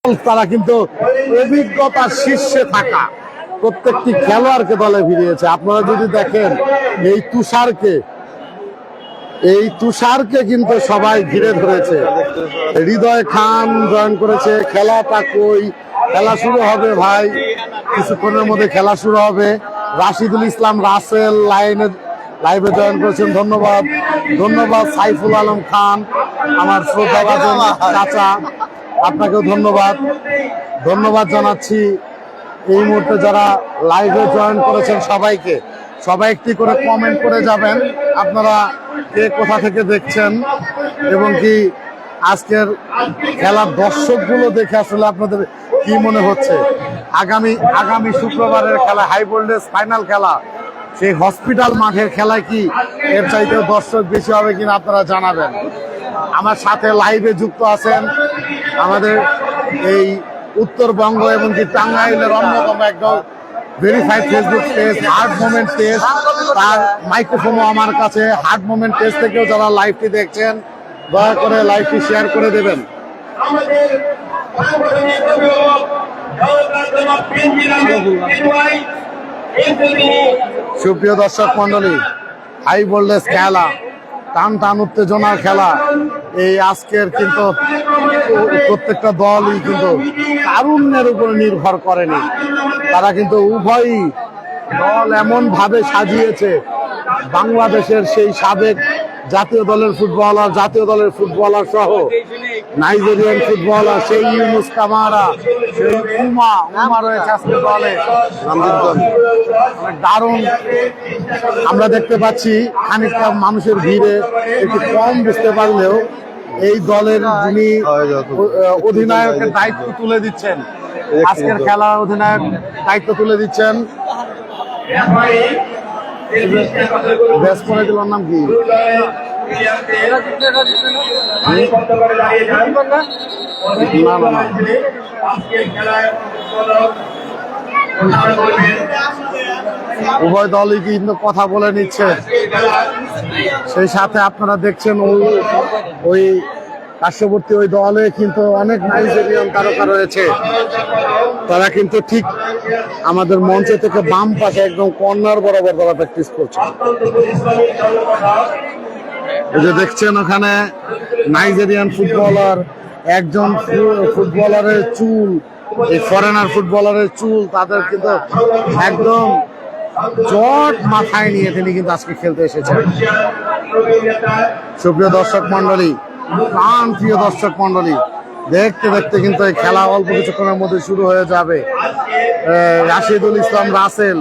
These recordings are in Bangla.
তারা কিন্তু অভিজ্ঞতার শীর্ষে থাকা প্রত্যেকটি খেলোয়াড়কে দলে ভিড়িয়েছে। আপনারা যদি দেখেন এই তুষারকে কিন্তু সবাই ঘিরে ধরেছে। হৃদয় খান জয়েন করেছে। খেলাটা কই, খেলা শুরু হবে ভাই, কিছুক্ষণের মধ্যে খেলা শুরু হবে। রাশিদুল ইসলাম রাসেল লাইভে জয়েন করেছেন, ধন্যবাদ। ধন্যবাদ সাইফুল আলম খান, আমার শ্রদ্ধাভাজন চাচা, আপনাকেও ধন্যবাদ। ধন্যবাদ জানাচ্ছি এই মুহূর্তে যারা লাইভে জয়েন করেছেন সবাইকে। সবাই একটি করে কমেন্ট করে যাবেন আপনারা কে কোথা থেকে দেখছেন এবং কি আজকের খেলার দর্শকগুলো দেখে আসলে আপনাদের কি মনে হচ্ছে। আগামী শুক্রবারের খেলা, হাই ভোল্টেজ ফাইনাল খেলা, সেই হসপিটাল মাঠের খেলায় কি এর চাইতেও দর্শক বেশি হবে কিনা আপনারা জানাবেন। আমার সাথে লাইভে যুক্ত আছেন আমাদের এই উত্তরবঙ্গ এবং কি টাঙ্গাইলের অন্যতম একদম verified Facebook page heart moment page, তার মাইক্রোফোনও আমার কাছে। হার্ট মোমেন্ট পেজ থেকেও যারা লাইভটি দেখছেন দয়া করে লাইভটি শেয়ার করে দেবেন। সুপ্রিয় দর্শক মন্ডলী, হাই ভোল্টেজ খেলা, টান টান উত্তেজনার খেলা। এই আজকের কিন্তু প্রত্যেকটা দলই কিন্তু তারুণ্যের উপরে নির্ভর করেনি, তারা কিন্তু উভয়ই দল এমন ভাবে সাজিয়েছে বাংলাদেশের সেই সাবেক জাতীয় দলের ফুটবলার সহ নাইজেরিয়ান ফুটবলার সেই ইউনুস কামারা, সেই উমা রয়েছে আজকে দলে। দারুণ আমরা দেখতে পাচ্ছি। খানিকটা মানুষের ভিড়ে একটু কম বুঝতে পারলেও এই দলের যিনি অধিনায়কের দায়িত্ব তুলে দিচ্ছেন, আজকের খেলার অধিনায়ক দায়িত্ব তুলে দিচ্ছেন, ব্যাস করে দিল, নাম কি উভয় দলই কিন্তু কথা বলে নিচ্ছে। সেই সাথে আপনারা দেখছেন ওই পার্শ্ববর্তী ওই দলে কিন্তু অনেক নাইজেরিয়ান তারকা রয়েছে। তারা কিন্তু ঠিক আমাদের মঞ্চ থেকে বাম পাশে একদম কর্নার বরাবর তারা প্র্যাকটিস করছে। এই যে দেখছেন ওখানে নাইজেরিয়ান ফুটবলার, একজন ফুটবলারের চুল, এই ফরেনার ফুটবলারের চুল তাদের কিন্তু একদম জট মাথায় নিয়ে তিনি কিন্তু আজকে খেলতে এসেছেন। সুপ্রিয় দর্শক মন্ডলী, প্রিয় দর্শক মন্ডলী, দেখতে দেখতে কিন্তু এই খেলা অল্প কিছুক্ষণের মধ্যে শুরু হয়ে যাবে। রাশিদুল ইসলাম রাসেল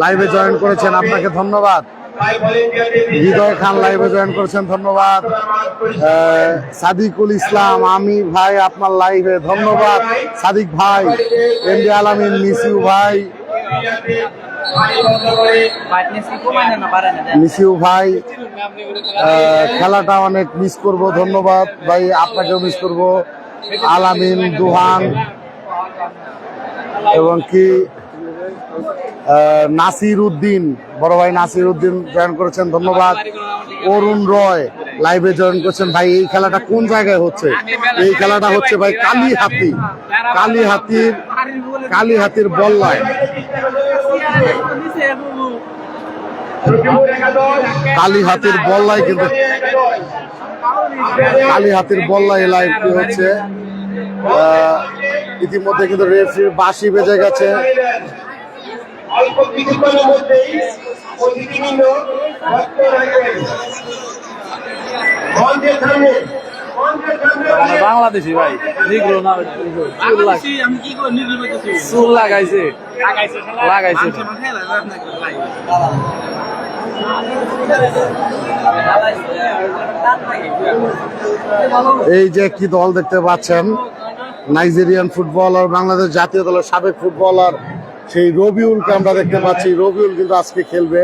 লাইভে জয়েন করেছেন, আপনাকে ধন্যবাদ। হৃদয় খান লাইভে জয়েন করেছেন, ধন্যবাদ। সাদিকুল ইসলাম আমি ভাই আপনার লাইভে, ধন্যবাদ সাদিক ভাই। এমডি আলামিন মিস ইউ ভাই, খেলাটা অনেক মিস করব, ধন্যবাদ ভাই, আপনাকেও মিস করব। আলামিন দুহান এবং কি নাসির উদ্দিন, বড় ভাই নাসির উদ্দিন জয়েন করেছেন, ধন্যবাদ। অরুণ রয় লাইভে জয়েন করেছেন। ভাই এই খেলাটা কোন জায়গায় হচ্ছে? এই খেলাটা হচ্ছে ভাই কালীহাতির বল্লায়। কালীহাতির বল্লায় লাইভটি হচ্ছে। ইতিমধ্যে কিন্তু রেফারির বাঁশি বেজে গেছে। বাংলাদেশি ভাই, নিগ্রো না, চুল লাগাইছে। এই যে কি দল দেখতে পাচ্ছেন, নাইজেরিয়ান ফুটবলার, বাংলাদেশ জাতীয় দলের সাবেক ফুটবলার সেই রবিউলকে আমরা দেখতে পাচ্ছি। রবিউল কিন্তু আজকে খেলবে।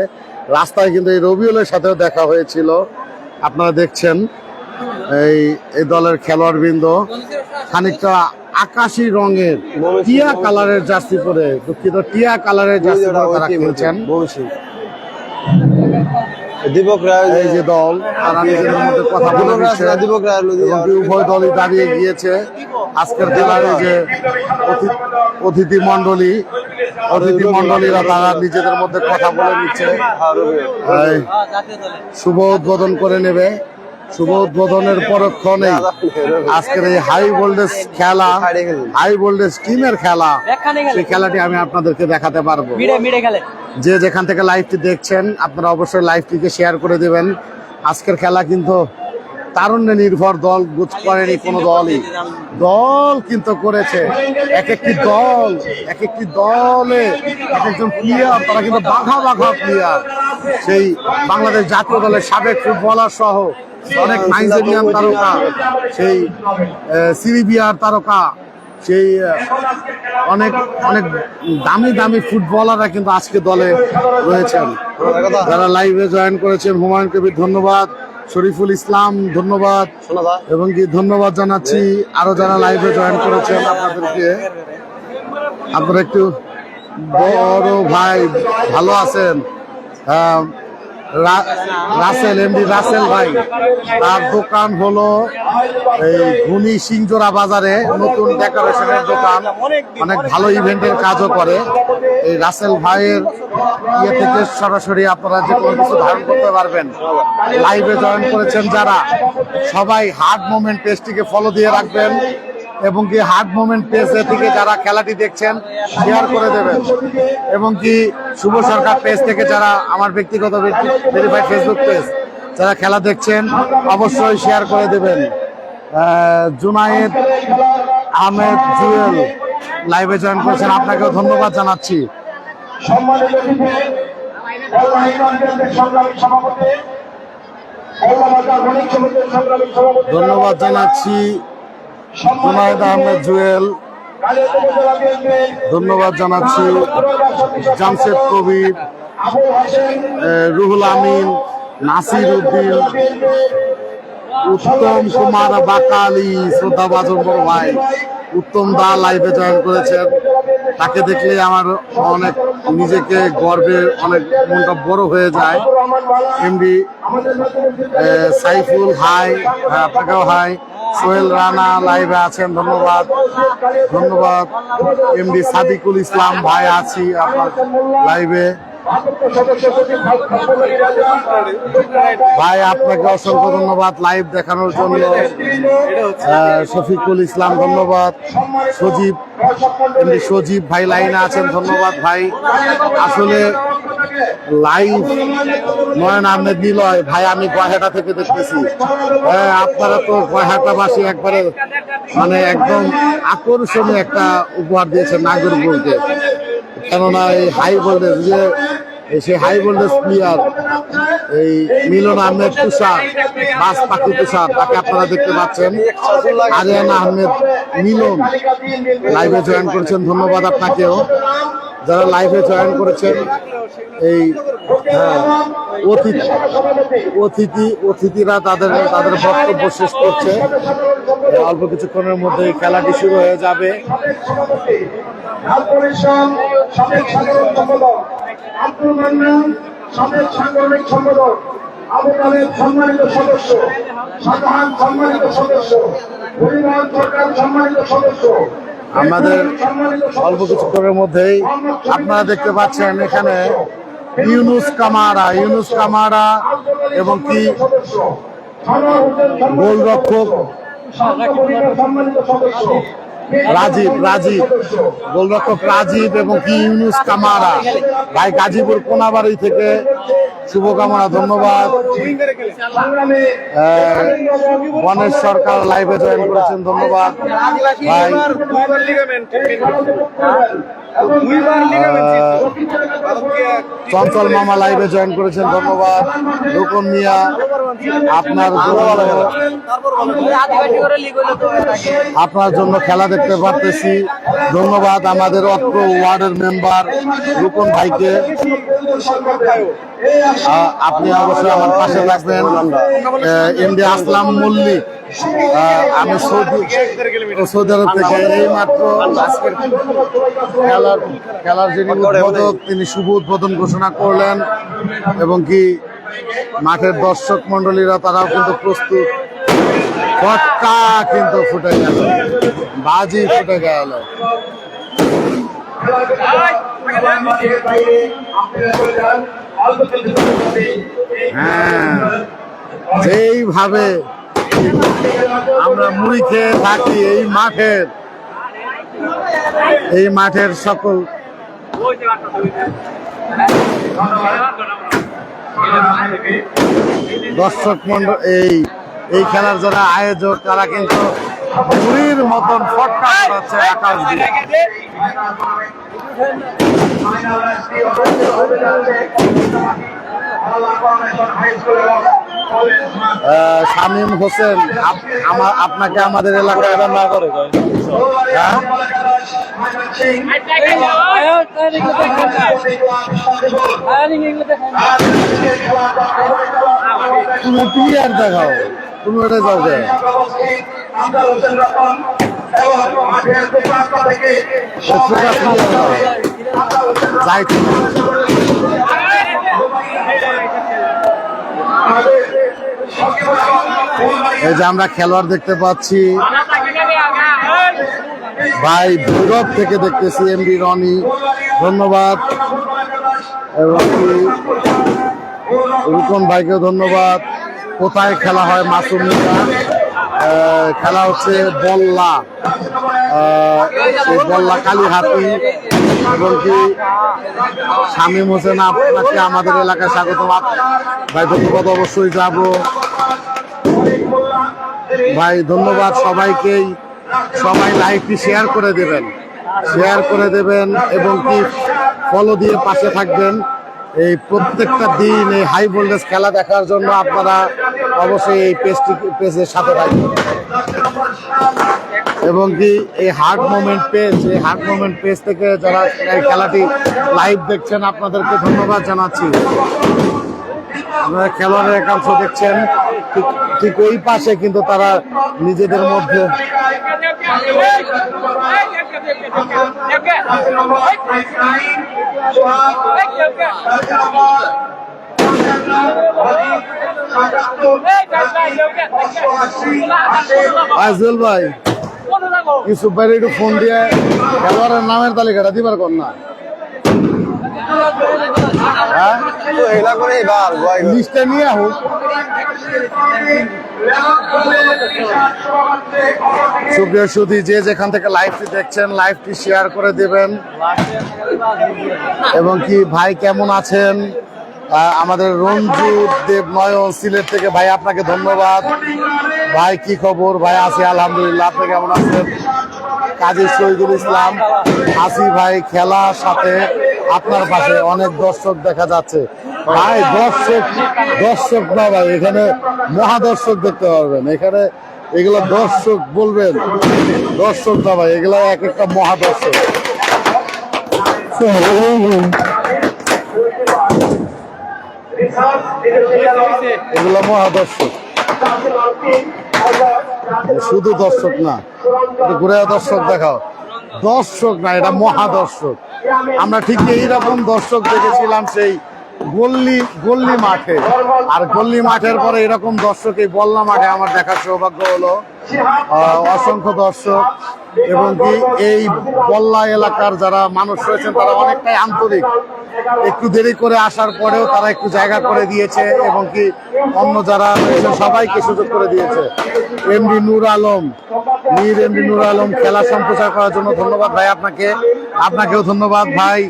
রাস্তায় কিন্তু এই রবিউলের সাথেও দেখা হয়েছিল। আপনারা দেখছেন এই দলের খেলোয়াড়বৃন্দ খানিকটা আকাশি রঙের টিয়া কালারের জার্সি পরে, দুঃখিত, টিয়া কালারের জার্সি পরে তারা খেলছেন। দীপক রায়, এই যে দল তারা নিজেদের মধ্যে কথা বলে নিচ্ছে দীপক রায় এবং কি উভয় দলই দাঁড়িয়ে গিয়েছে আজকের খেলার এই যে অতিথি মন্ডলীরা তারা নিজেদের মধ্যে কথা বলে নিচ্ছে। এই শুভ উদ্বোধন করে নেবে। শুভ উদ্বোধনের পরক্ষণেই আজকের এই হাই ভোল্টেজ খেলা, হাই ভোল্টেজ টিমের খেলা, সেই খেলাটি আমি আপনাদেরকে দেখাতে পারবো। যে যেখান থেকে লাইভটি দেখছেন আপনারা অবশ্যই লাইভটিকে শেয়ার করে দেবেন। আজকের খেলা কিন্তু তারুণ্যে নির্ভর, দল গুছ করেনি কোনো দলই, দল কিন্তু করেছে এক একটি দলে এক একজন প্লেয়ার, তারা কিন্তু বাঘা প্লেয়ার। সেই বাংলাদেশ জাতীয় দলের সাবেক ফুটবলার সহ অনেক নাইজেরিয়ান তারকা, সেই সিরিবিয়ার তারকা, সেই অনেক দামি ফুটবলাররা কিন্তু আজকে দলে রয়েছেন। যারা লাইভে জয়েন করেছেন, হুমায়ুন কবির ধন্যবাদ, শরীফুল ইসলাম ধন্যবাদ, এবং কি ধন্যবাদ জানাচ্ছি আরো যারা লাইভে জয়েন করেছেন আপনাদেরকে। আপনারা একটু বড় ভাই ভালো আছেন? রাসেল, এমডি রাসেল ভাই, তার দোকান হলো এই গুনি সিংজোড়া বাজারে, নতুন ডেকোরেশনের দোকান, অনেক ভালো ইভেন্টের কাজও করে। এই রাসেল ভাইয়ের ইয়ে থেকে সরাসরি আপনারা যে কোনো কিছু ধারণ করতে পারবেন। লাইভে জয়েন করেছেন যারা, সবাই হার্ড মোমেন্ট পেজটিকে ফলো দিয়ে রাখবেন এবং কি হার্ড মোমেন্ট পেজ থেকে যারা খেলাটি দেখছেন শেয়ার করে দেবেন, এবং কি শুভ সরকার পেজ থেকে যারা আমার ব্যক্তিগত ভেরিফাইড ফেসবুক পেজ যারা খেলা দেখছেন অবশ্যই শেয়ার করে দেবেন। জুনায়েদ আহমেদ জুয়েল লাইভে জয়েন করেছেন, আপনাকেও ধন্যবাদ জানাচ্ছি। ধন্যবাদ জানাচ্ছি জুনায়েদ আহমেদ জুয়েল, ধন্যবাদ জানাচ্ছি জামশেদ কবির, রুহুল আমিন, নাসির উদ্দিন, উত্তম কুমার বাকালি, শ্রদ্ধাভাজন বড় ভাই উত্তম দা লাইভে জয়েন করেছেন। তাকে দেখলে আমার অনেক নিজেকে গর্বে অনেক মনটা বড় হয়ে যায়। এমডি সাইফুল হাই, আপনাকেও হাই। সোহেল রানা লাইভে আছেন, ধন্যবাদ। এমডি সাদিকুল ইসলাম ভাই আছি আপনার লাইভে। ভাই আপনাকে অসংখ্য ধন্যবাদ লাইভ দেখানোর জন্য। শফিকুল ইসলাম ধন্যবাদ। সজীব ভাই লাইনে আছেন, ধন্যবাদ ভাই। আসলে লাইভ নয়ন আহমেদ নিলয় ভাই, আমি গয়হাটা থেকে দেখতেছি। আপনারা তো গয়হাটাবাসী একবারে মানে একদম আকর্ষণীয় একটা উপহার দিয়েছেন নাগরপুরকে, কেননা এই হাই ভোল্টেজ যে সেই হাই ভোল্টেজ প্লেয়ার এই মিলন আহমেদ তুষার, বাস পাখি তুষার, তাকে আপনারা দেখতে পাচ্ছেন। আরিয়ানা আহমেদ মিলন লাইভে জয়েন করেছেন, ধন্যবাদ আপনাকেও। যারা লাইভে জয়েন করেছেন, এই অতিথিরা তাদের বক্তব্য শেষ করছে। অল্প কিছুক্ষণের মধ্যে খেলাটি শুরু হয়ে যাবে। আব্দুল মান্নান সাবেক সাংগঠনিক সম্পাদক, আবু তালেব সম্মানিত সদস্য, শাহজাহান সম্মানিত সদস্য, পরিবহন সরকার সম্মানিত সদস্য। আমাদের অল্প কিছুক্ষণের মধ্যেই আপনারা দেখতে পাচ্ছেন এখানে ইউনুস কামারা এবং কি গোলরক্ষক সম্মানিত সদস্য রাজীব গোলরক্ষক রাজীব এবং কি ইউনুস কামারা ভাই গাজীপুর কোনাবাড়ি থেকে শুভকামনা, ধন্যবাদ। গণেশ সরকার লাইভে জয়েন করেছেন, ধন্যবাদ ভাই। চঞ্চল মামা লাইভে জয়েন করেছেন, ধন্যবাদ। রুকন মিয়া আপনার জন্য খেলা দেখতে পারতেছি, ধন্যবাদ। আমাদের অত্র ওয়ার্ডের মেম্বার রুকন ভাইকে, আপনি অবশ্যই আমার পাশে থাকবেন। এমডি আসলাম মল্লিক, আমি সৌদি আরব থেকে এই মাত্র আজকের খেলার যিনি উদ্বোধক তিনি শুভ উদ্বোধন ঘোষণা করলেন এবং কি মাঠের দর্শক মন্ডলীরা তারাও কিন্তু প্রস্তুত। ফটকা কিন্তু ফুটে গেল, বাজি ফুটে গেল। হ্যাঁ, যেইভাবে আমরা মুড়ি খেয়ে থাকি এই মাঠের সকল দর্শক মন্ডল, এই খেলার যারা আয়োজক তারা কিন্তু মুড়ির মতন ফটকা করাচ্ছে আকাশ দিয়ে। শামীম হোসেন, আপনাকে আমাদের এলাকায় রান্না করে হ্যাঁ? তুমি প্লেয়ার দেখাও, তুমি ওটা যাও গে যাই। এই যে আমরা খেলোয়াড় দেখতে পাচ্ছি ভাই, ভৈরব থেকে দেখতেছি এমডি রনি, ধন্যবাদ। এবং রুকন ভাইকেও ধন্যবাদ। কোথায় খেলা হয়? মাসুম মিয়া। খেলা হচ্ছে বল্লা, বল্লা কালীহাতি। এবং কি শামীম হোসেন, আপনাকে আমাদের এলাকায় স্বাগত ভাই, ধন্যবাদ। অবশ্যই যাব ভাই, ধন্যবাদ সবাইকেই। সবাই লাইভটি শেয়ার করে দেবেন এবং কি ফলো দিয়ে পাশে থাকবেন। এই প্রত্যেকটা দিন এই হাই ভোল্টেজ খেলা দেখার জন্য আপনারা অবশ্যই এই পেজের সাথে থাকবেন। এবং কি এই হার্ট মোমেন্ট পেজ থেকে যারা এই খেলাটি লাইভ দেখছেন আপনাদেরকে ধন্যবাদ জানাচ্ছি। আপনারা খেলোয়াড়ের একাংশ দেখছেন, ঠিক ওই পাশে কিন্তু তারা নিজেদের মধ্যে আজল ভাই, ইউসুফ ভাই একটু ফোন দিয়ে খেলোয়াড়ের নামের তালিকাটা দিবার কর না। লিস্টে নিয়ে হোক। সুপ্রিয় সুধী, যে যেখান থেকে লাইভটি দেখছেন লাইভটি শেয়ার করে দেবেন। এবং কি ভাই কেমন আছেন? আমাদের রঞ্জু দেব নয়ন সিলেট থেকে, ভাই আপনাকে ধন্যবাদ। ভাই কি খবর? ভাই আছি আলহামদুলিল্লাহ, আপনি কেমন আছেন? কাজী শহীদুল ইসলাম, আসি ভাই, খেলার সাথে আপনার পাশে অনেক দর্শক দেখা যাচ্ছে। ভাই দর্শক না ভাই, এখানে মহাদর্শক দেখতে পারবেন। এখানে এগুলো দর্শক বলবেন, দর্শক না ভাই, এগুলো এক একটা মহাদর্শক। এগুলো মহাদর্শক, শুধু দর্শক না, ঘুরে দর্শক দেখাও। দর্শক না, এটা মহাদর্শক। আমরা ঠিক এইরকম দর্শক দেখেছিলাম সেই গল্লি মাঠে, আর গল্লি মাঠের পরে এরকম দর্শক এই বল্লা মাঠে আমার দেখার সৌভাগ্য হলো। অসংখ্য দর্শক। এবং কি এই বল্লা এলাকার যারা মানুষ রয়েছেন তারা অনেকটাই আন্তরিক। একটু দেরি করে আসার পরেও তারা একটু জায়গা করে দিয়েছে এবং কি অন্য যারা রয়েছেন সবাইকে সুযোগ করে দিয়েছে। এমডি নূর আলম খেলা সম্প্রচার করার জন্য ধন্যবাদ ভাই আপনাকেও ধন্যবাদ ভাই।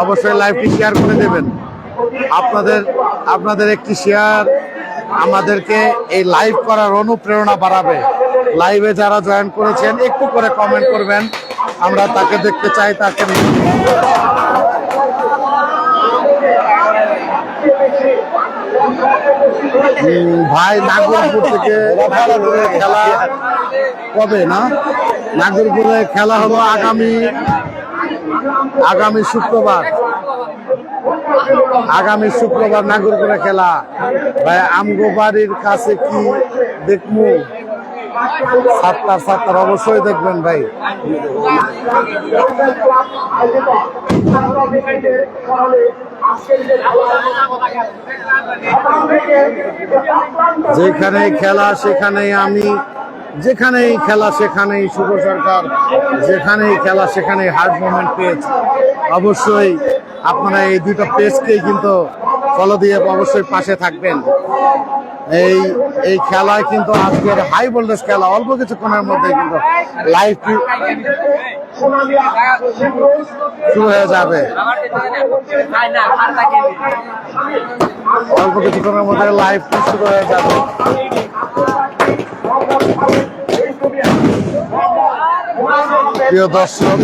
অবশ্যই লাইভটি শেয়ার করে দেবেন। আপনাদের একটি শেয়ার আমাদেরকে এই লাইভ করার অনুপ্রেরণা বাড়াবে। লাইভে যারা জয়েন করেছেন একটু করে কমেন্ট করবেন, আমরা তাকে দেখতে চাই। তাকে ভাই নাগরপুর থেকে খেলা কবে? না, নাগরপুরে খেলা হলো আগামী শুক্রবার নাগরপুরে খেলা। ভাই আমগো বাড়ির কাছে কি দেখমু? 7টা অবশ্যই দেখবেন ভাই। যেখানেই খেলা সেখানেই আমি, যেখানেই খেলা সেখানেই শুভ সরকার, যেখানেই খেলা সেখানেই হার্ড মোমেন্ট পেজ। অবশ্যই আপনারা এই দুটো পেজকেই কিন্তু ফলো দিয়ে অবশ্যই পাশে থাকবেন। এই খেলায় কিন্তু আজকের হাই ভোল্টেজ খেলা, অল্প কিছুক্ষণের মধ্যে কিন্তু লাইভ শুরু হয়ে যাবে। অল্প কিছুক্ষণের মধ্যে লাইভ শুরু হয়ে যাবে। প্রিয় দর্শক,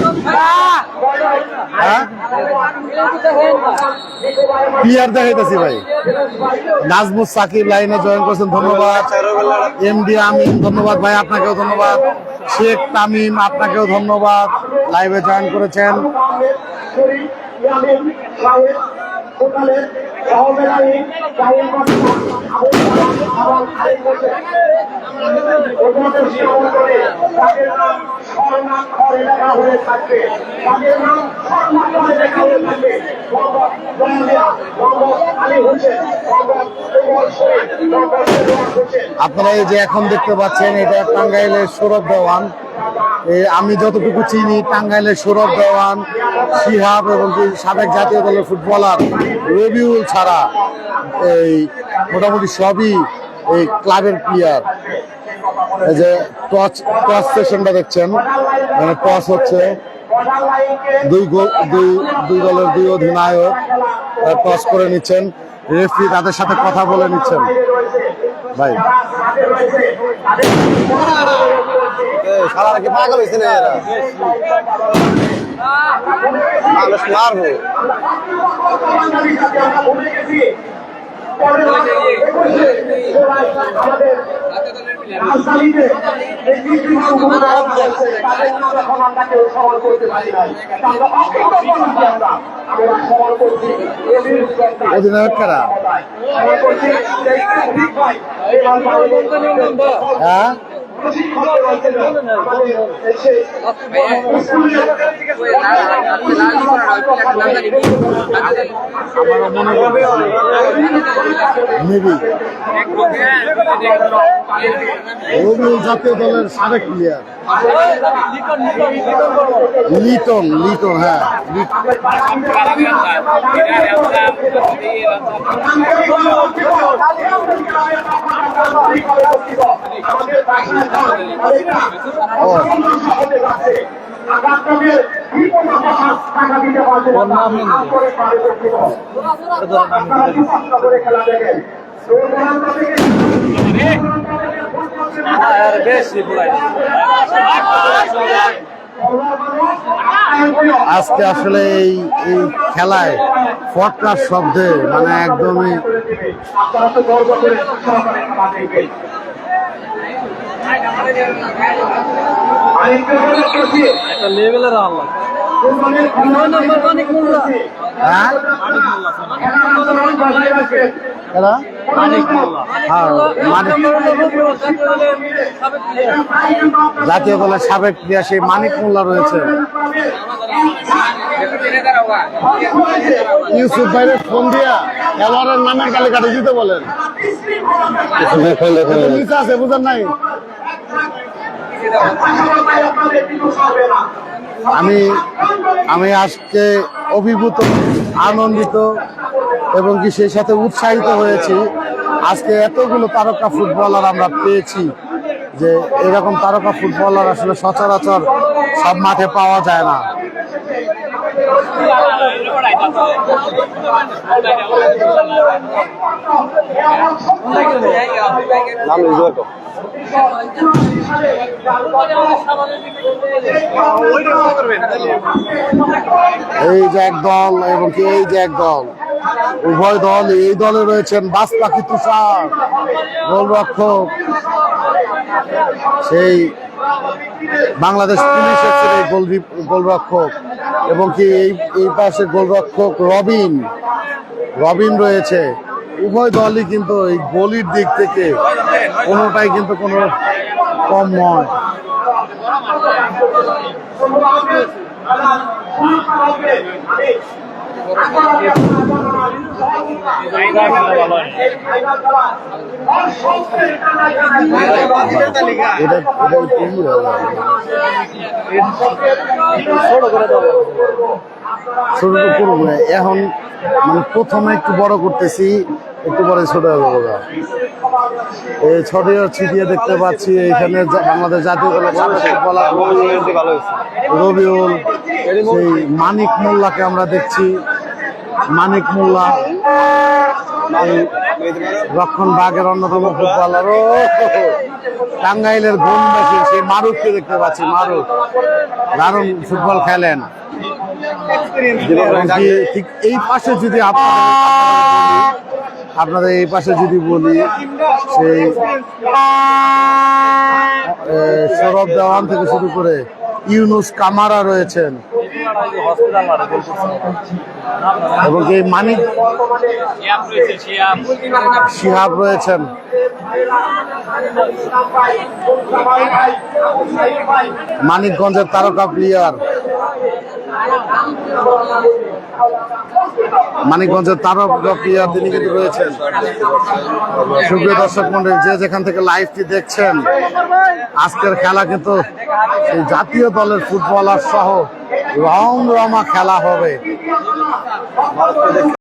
প্লেয়ার দেখাইতেছি ভাই। নাজমুস সাকিব লাইনে জয়েন করেছেন, ধন্যবাদ। এমডি আমিন ধন্যবাদ ভাই, আপনাকেও ধন্যবাদ। শেখ তামিম আপনাকেও ধন্যবাদ, লাইভে জয়েন করেছেন। আপনারা এই যে এখন দেখতে পাচ্ছেন, এটা টাঙ্গাইলের সৌরভ দেওয়ান। আমি যতটুকু চিনি টাঙ্গাইলের সৌরভ দেওয়ান, শিহাব এবং সাবেক জাতীয় দলের ফুটবলার রবিউল ছাড়া এই মোটামুটি সবই এই ক্লাবের প্লেয়ার। এই যে টস সেশনটা দেখছেন, মানে টস হচ্ছে, দুই দলের দুই অধিনায়ক টস করে নিচ্ছেন, রেফারি তাদের সাথে কথা বলে নিচ্ছেন। ভাই সারা কি পাগল হয়েছে না এরা? মানুষ মারবো। অধিনায়ক কারা? হ্যাঁ, জাতীয় দলের সাবেক প্লেয়ার লিটন, হ্যাঁ আজকে আসলে এই খেলায় ফটকার শব্দে মানে একদমই একটা লেভেলের আল্লাহ। হ্যাঁ এরা জাতীয় দলের সাবেক প্লেয়ার সেই মানিক মোল্লা রয়েছে। ইউসুফ ভাইরে ফোন দিয়া খেলোয়াড়ের নামের কালে কাটে দিতে বলেন। নিচে আছে, বুঝেন নাই? আমি আজকে অভিভূত, আনন্দিত এবং কি সেই সাথে উৎসাহিত হয়েছি। আজকে এতগুলো তারকা ফুটবলার আমরা পেয়েছি, যে এরকম তারকা ফুটবলার আসলে সচরাচর সব মাঠে পাওয়া যায় না। এই যে এক দল এবং কি এই যে এক দল, উভয় দল। এই দলে রয়েছেন বাসপাখি তুষার, গোলরক্ষক, সেই বাংলাদেশ পুলিশের এই গোলরক্ষক, এবং কি এই পাশে গোলরক্ষক রবিন রয়েছে। উভয় দলই কিন্তু এই গোলির দিক থেকে কোনোটাই কিন্তু কোনো কম নয়। এটা কি হবে? ছোট করবো না। এখন মানে প্রথমে একটু বড় করতেছি, একটু পরে ছোট হবে বাবা। এই ছড়িয়ে ছিটিয়ে দেখতে পাচ্ছি এখানে বাংলাদেশ জাতীয় দলের সাবেক ফুটবলার ভালো হয়েছে। রবিউল, সেই মানিক মোল্লাকে আমরা দেখছি। মানিক মোল্লা এই রক্ষণ ভাগের অন্যতম ফুটবলার। ও টাঙ্গাইলের গোমবাসী সেই মারুফকে দেখতে পাচ্ছি। মারুফ দারুণ ফুটবল খেলেন। ঠিক এই পাশে যদি আপনাদের এই পাশে যদি বলি, সেই সৌরভ দেওয়ান থেকে শুরু করে ইউনুস কামারা রয়েছেন এবং এই মানিক শিহাব রয়েছেন। মানিকগঞ্জের তারকা প্লেয়ার, মানিকগঞ্জের তারকা প্লেয়ার তিনি কিন্তু রয়েছেন। সুপ্রিয় দর্শক মন্ডলী, যে যেখান থেকে লাইভটি দেখছেন, আজকের খেলা কিন্তু এই জাতীয় দলের ফুটবলার সহ রমরমা খেলা হবে।